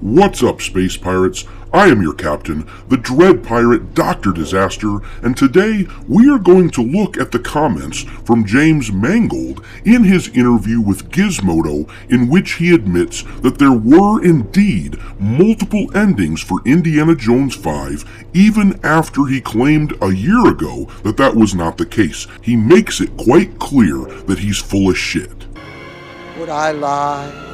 What's up, space pirates? I am your captain, the Dread Pirate Dr. Disaster, and today we are going to look at the comments from James Mangold in his interview with Gizmodo, in which he admits that there were indeed multiple endings for Indiana Jones 5, even after he claimed a year ago that that was not the case. He makes it quite clear that he's full of shit. Would I lie?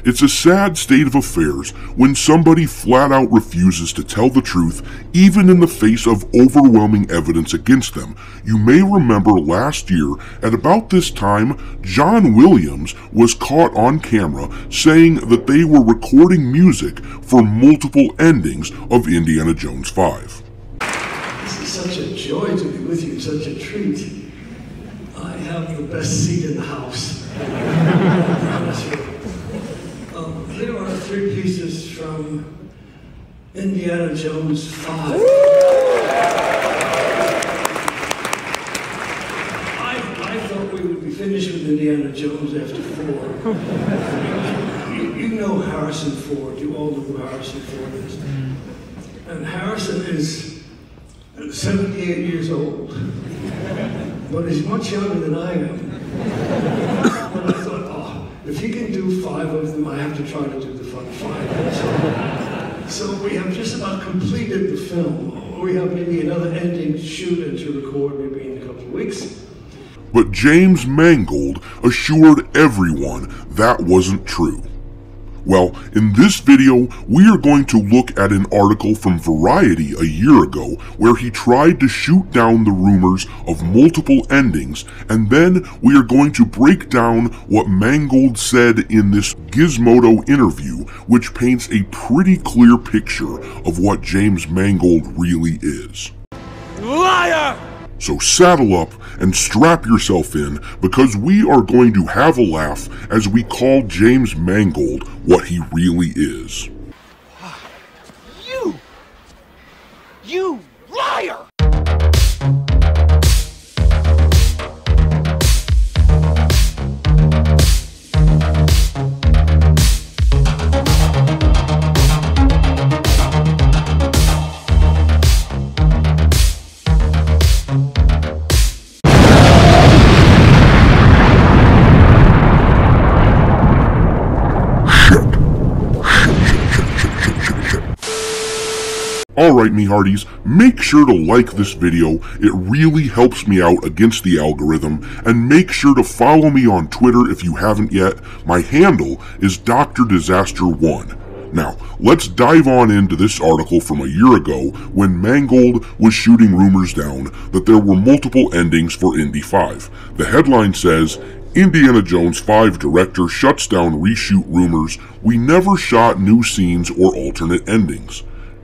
It's a sad state of affairs when somebody flat out refuses to tell the truth, even in the face of overwhelming evidence against them. You may remember last year, at about this time, John Williams was caught on camera saying that they were recording music for multiple endings of Indiana Jones 5. This is such a joy to be with you, such a treat. I have the best seat in the house. Here are 3 pieces from Indiana Jones 5. I thought we would be finished with Indiana Jones after 4. You know Harrison Ford. You all know who Harrison Ford is. And Harrison is 78 years old, but he's much younger than I am. But I thought, if he can do 5 of them, I have to try to do the fun 5. So we have just about completed the film. We have maybe another ending to shoot and to record maybe in a couple of weeks. But James Mangold assured everyone that wasn't true. Well, in this video, we are going to look at an article from Variety a year ago where he tried to shoot down the rumors of multiple endings, and then we are going to break down what Mangold said in this Gizmodo interview, which paints a pretty clear picture of what James Mangold really is. Liar! So saddle up and strap yourself in, because we are going to have a laugh as we call James Mangold what he really is. You liar! Alright, me hearties, make sure to like this video, it really helps me out against the algorithm, and make sure to follow me on Twitter if you haven't yet. My handle is Dr. Disaster 1. Now, let's dive on into this article from a year ago when Mangold was shooting rumors down that there were multiple endings for Indy 5. The headline says, Indiana Jones 5 director shuts down reshoot rumors, we never shot new scenes or alternate endings.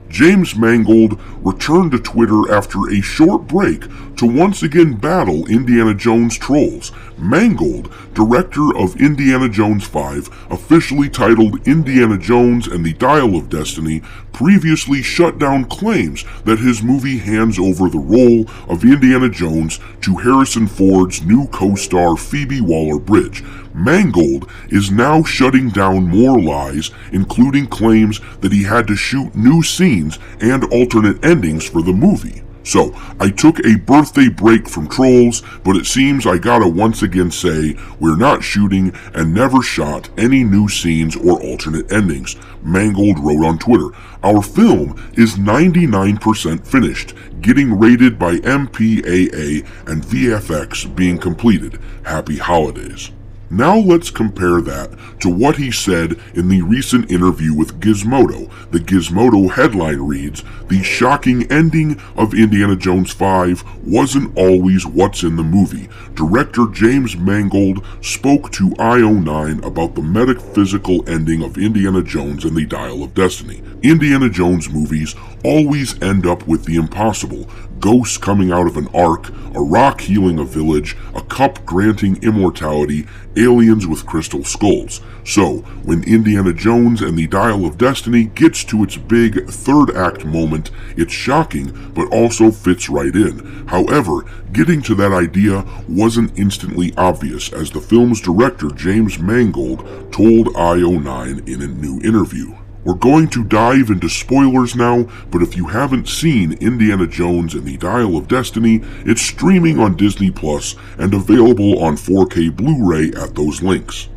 James Mangold returned to Twitter after a short break to once again battle Indiana Jones trolls. Mangold, director of Indiana Jones 5, officially titled Indiana Jones and the Dial of Destiny, previously shut down claims that his movie hands over the role of Indiana Jones to Harrison Ford's new co-star Phoebe Waller-Bridge. Mangold is now shutting down more lies, including claims that he had to shoot new scenes and alternate endings for the movie. So, I took a birthday break from trolls, but it seems I gotta once again say, we're not shooting and never shot any new scenes or alternate endings. Mangold wrote on Twitter, our film is 99% finished, getting rated by MPAA and VFX being completed. Happy holidays. Now let's compare that to what he said in the recent interview with Gizmodo. The Gizmodo headline reads, the shocking ending of Indiana Jones 5 wasn't always what's in the movie. Director James Mangold spoke to IO9 about the metaphysical ending of Indiana Jones and the Dial of Destiny. Indiana Jones movies always end up with the impossible, ghosts coming out of an ark, a rock healing a village, a cup granting immortality, aliens with crystal skulls. So, when Indiana Jones and the Dial of Destiny gets to its big third act moment, it's shocking, but also fits right in. However, getting to that idea wasn't instantly obvious, as the film's director James Mangold told IO9 in a new interview. We're going to dive into spoilers now, but if you haven't seen Indiana Jones and the Dial of Destiny, it's streaming on Disney Plus and available on 4K Blu-ray at those links.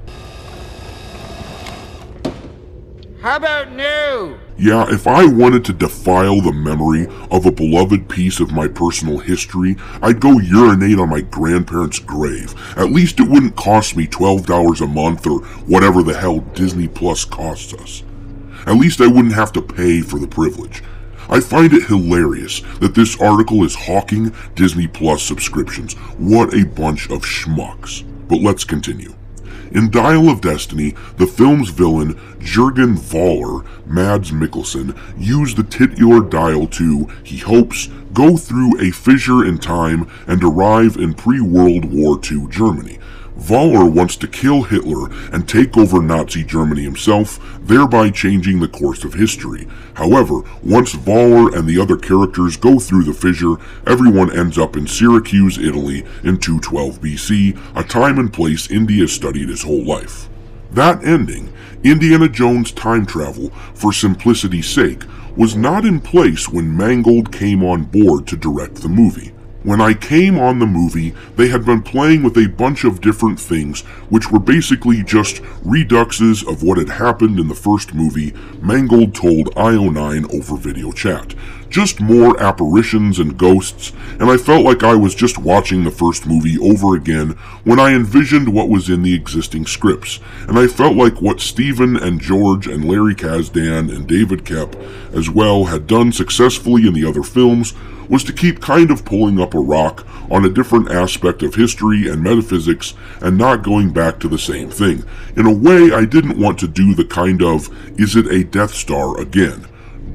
How about new? Yeah, if I wanted to defile the memory of a beloved piece of my personal history, I'd go urinate on my grandparents' grave. At least it wouldn't cost me $12 a month or whatever the hell Disney Plus costs us. At least I wouldn't have to pay for the privilege. I find it hilarious that this article is hawking Disney Plus subscriptions. What a bunch of schmucks. But let's continue. In Dial of Destiny, the film's villain, Jurgen Voller, Mads Mikkelsen, used the titular dial to, he hopes, go through a fissure in time and arrive in pre-World War II Germany. Voller wants to kill Hitler and take over Nazi Germany himself, thereby changing the course of history. However, once Voller and the other characters go through the fissure, everyone ends up in Syracuse, Italy, in 212 BC, a time and place Indy has studied his whole life. That ending, Indiana Jones time travel, for simplicity's sake, was not in place when Mangold came on board to direct the movie. When I came on the movie, they had been playing with a bunch of different things, which were basically just reduxes of what had happened in the first movie, Mangold told IO9 over video chat. Just more apparitions and ghosts, and I felt like I was just watching the first movie over again when I envisioned what was in the existing scripts, and I felt like what Stephen and George and Larry Kasdan and David Koepp as well had done successfully in the other films was to keep kind of pulling up a rock on a different aspect of history and metaphysics and not going back to the same thing. In a way, I didn't want to do the kind of, is it a Death Star again?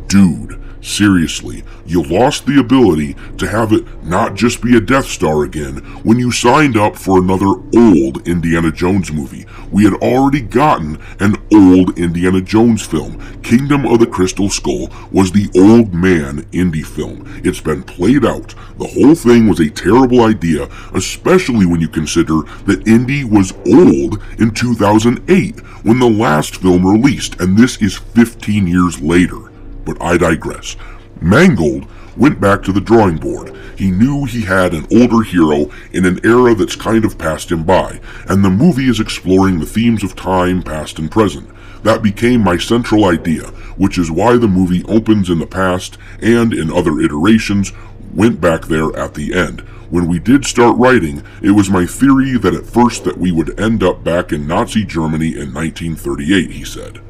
Dude, seriously, you lost the ability to have it not just be a Death Star again when you signed up for another old Indiana Jones movie. We had already gotten an old Indiana Jones film. Kingdom of the Crystal Skull was the old man Indy film. It's been played out. The whole thing was a terrible idea, especially when you consider that Indy was old in 2008 when the last film released, and this is 15 years later. But I digress. Mangold went back to the drawing board. He knew he had an older hero in an era that's kind of passed him by, and the movie is exploring the themes of time, past and present. That became my central idea, which is why the movie opens in the past and, in other iterations, went back there at the end. When we did start writing, it was my theory that at first that we would end up back in Nazi Germany in 1938, he said.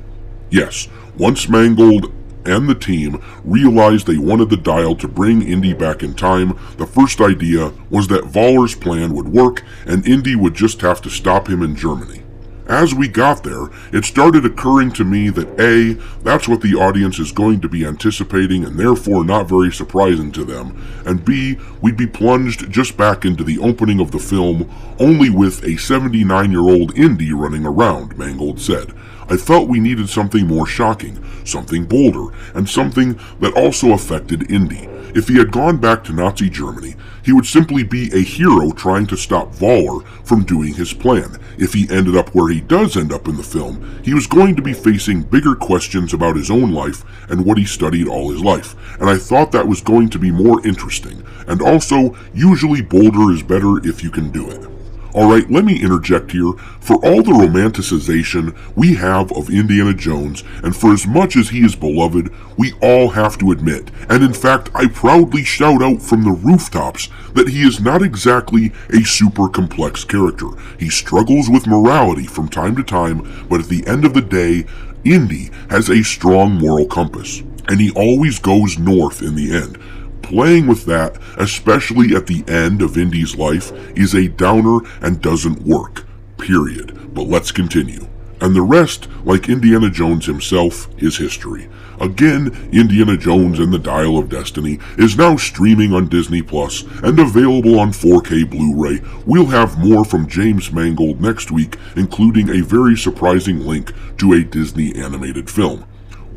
Yes, once Mangold and the team realized they wanted the dial to bring Indy back in time, the first idea was that Voller's plan would work and Indy would just have to stop him in Germany. As we got there, it started occurring to me that A, that's what the audience is going to be anticipating and therefore not very surprising to them, and B, we'd be plunged just back into the opening of the film, only with a 79-year-old Indy running around, Mangold said. I felt we needed something more shocking, something bolder, and something that also affected Indy. If he had gone back to Nazi Germany, he would simply be a hero trying to stop Voller from doing his plan. If he ended up where he does end up in the film, he was going to be facing bigger questions about his own life and what he studied all his life, and I thought that was going to be more interesting, and also, usually bolder is better if you can do it. Alright, let me interject here. For all the romanticization we have of Indiana Jones, and for as much as he is beloved, we all have to admit, and in fact I proudly shout out from the rooftops, that he is not exactly a super complex character. He struggles with morality from time to time, but at the end of the day, Indy has a strong moral compass, and he always goes north in the end. Playing with that, especially at the end of Indy's life, is a downer and doesn't work. Period. But let's continue. And the rest, like Indiana Jones himself, is history. Again, Indiana Jones and the Dial of Destiny is now streaming on Disney Plus and available on 4K Blu-ray. We'll have more from James Mangold next week, including a very surprising link to a Disney animated film.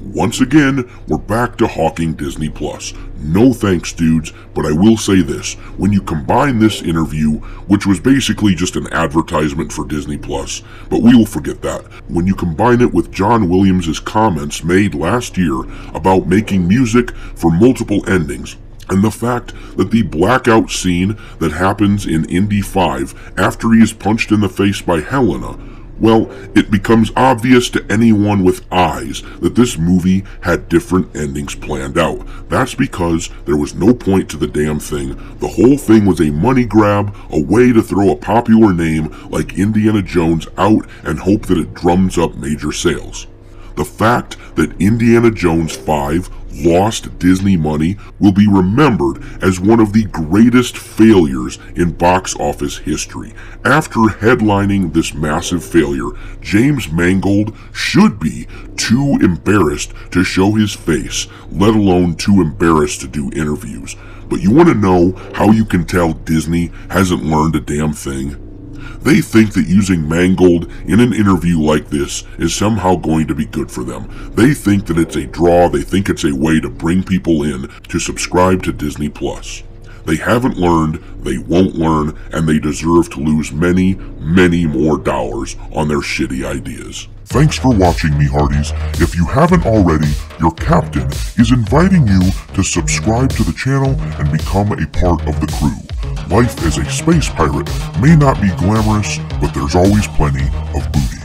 Once again, we're back to hawking Disney Plus. No thanks, dudes, but I will say this. When you combine this interview, which was basically just an advertisement for Disney Plus, but we will forget that. When you combine it with John Williams' comments made last year about making music for multiple endings, and the fact that the blackout scene that happens in Indy 5 after he is punched in the face by Helena, well, it becomes obvious to anyone with eyes that this movie had different endings planned out. That's because there was no point to the damn thing. The whole thing was a money grab, a way to throw a popular name like Indiana Jones out and hope that it drums up major sales. The fact that Indiana Jones 5 lost Disney money will be remembered as one of the greatest failures in box office history. After headlining this massive failure, James Mangold should be too embarrassed to show his face, let alone too embarrassed to do interviews. But you want to know how you can tell Disney hasn't learned a damn thing? They think that using Mangold in an interview like this is somehow going to be good for them. They think that it's a draw, they think it's a way to bring people in to subscribe to Disney Plus. They haven't learned, they won't learn, and they deserve to lose many, many more dollars on their shitty ideas. Thanks for watching, me hearties. If you haven't already, your captain is inviting you to subscribe to the channel and become a part of the crew. Life as a space pirate may not be glamorous, but there's always plenty of booty.